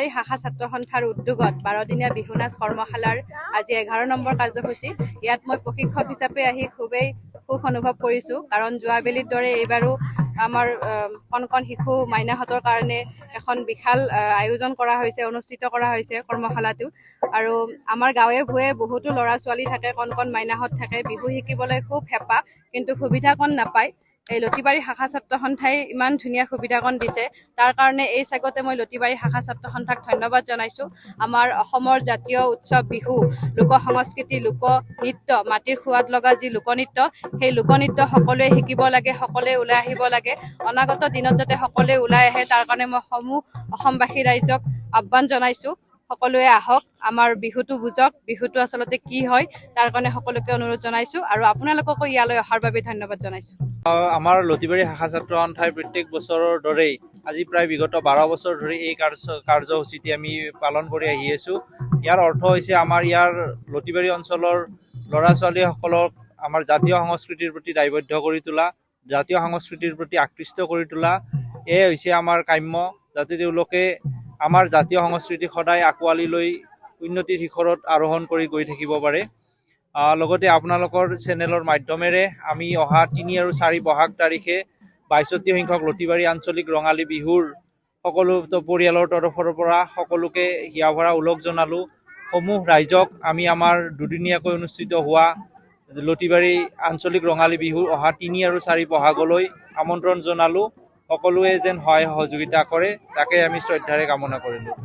লতিবাৰী শাখা ছাত্ৰ সন্থাৰ উদ্যোগত 12দিনীয়া বিহু নাচ কৰ্মশালাৰ আজি 11 নম্বৰ কাৰ্যসূচী। ইয়াত মই প্ৰশিক্ষক হিচাপে আহি খুবেই সুখ অনুভৱ কৰিছোঁ, কাৰণ যোৱাবেলিৰ দৰে এইবাৰো আমাৰ কণ কণ শিশু মাইনাহঁতৰ কাৰণে এখন বিশাল আয়োজন কৰা হৈছে, অনুষ্ঠিত কৰা হৈছে কৰ্মশালাটো। আৰু আমাৰ গাঁৱে ভূঞে বহুতো ল'ৰা ছোৱালী থাকে, কণ কণ মাইনাহঁত থাকে, বিহু শিকিবলৈ খুব হেঁপাহ, কিন্তু সুবিধাকণ নাপায়। এই লতিবাৰী শাখা ছাত্ৰ সন্থাই ইমান ধুনীয়া সুবিধাকণ দিছে, তাৰ কাৰণে এই চাগতে মই লতিবাৰী শাখা ছাত্ৰ সন্থাক ধন্যবাদ জনাইছোঁ। আমাৰ অসমৰ জাতীয় উৎসৱ বিহু, লোক সংস্কৃতি, লোক নৃত্য, মাটিৰ সোৱাদ লগা যি লোকনৃত্য, সেই লোকনৃত্য সকলোৱে শিকিব লাগে, সকলোৱে ওলাই আহিব লাগে। অনাগত দিনত যাতে সকলোৱে ওলাই আহে, তাৰ কাৰণে মই সমূহ অসমবাসী ৰাইজক আহ্বান জনাইছোঁ। সকলোৱে আহক, আমাৰ বিহুটো বুজক, বিহুটো আচলতে কি হয় তাৰ কাৰণে সকলোকে অনুৰোধ জনাইছোঁ, আৰু আপোনালোককো ইয়ালৈ অহাৰ বাবে ধন্যবাদ জনাইছোঁ। আমাৰ লতিবাৰী শাখা ছাত্ৰ সন্থাই প্ৰত্যেক বছৰৰ দৰেই আজি প্ৰায় বিগত 12 বছৰ ধৰি এই কাৰ্যসূচীটি আমি পালন কৰি আহি আছোঁ। ইয়াৰ অৰ্থ হৈছে আমাৰ ইয়াৰ লতিবাৰী অঞ্চলৰ ল'ৰা ছোৱালীসকলক আমাৰ জাতীয় সংস্কৃতিৰ প্ৰতি দায়বদ্ধ কৰি তোলা, জাতীয় সংস্কৃতিৰ প্ৰতি আকৃষ্ট কৰি তোলা। এয়ে হৈছে আমাৰ কাম্য, যাতে তেওঁলোকে আমাৰ জাতীয় সংস্কৃতিক সদায় আঁকোৱালি লৈ উন্নতিৰ শিখৰত আৰোহণ কৰি গৈ থাকিব পাৰে। লগতে আপোনালোকৰ চেনেলৰ মাধ্যমেৰে আমি অহা 3 আৰু 4 বহাগ তাৰিখে 62 সংখ্যক লতিবাৰী আঞ্চলিক ৰঙালী বিহুৰ সকলো পৰিয়ালৰ তৰফৰ পৰা সকলোকে হিয়া ভৰা ওলগ জনালোঁ। সমূহ ৰাইজক আমি আমাৰ দুদিনীয়াকৈ অনুষ্ঠিত হোৱা লতিবাৰী আঞ্চলিক ৰঙালী বিহু অহা 3 আৰু 4 বহাগলৈ আমন্ত্ৰণ জনালোঁ। সকলোৱে যেন সহায় সহযোগিতা কৰে, তাকে আমি শ্ৰদ্ধাৰে কামনা কৰিলোঁ।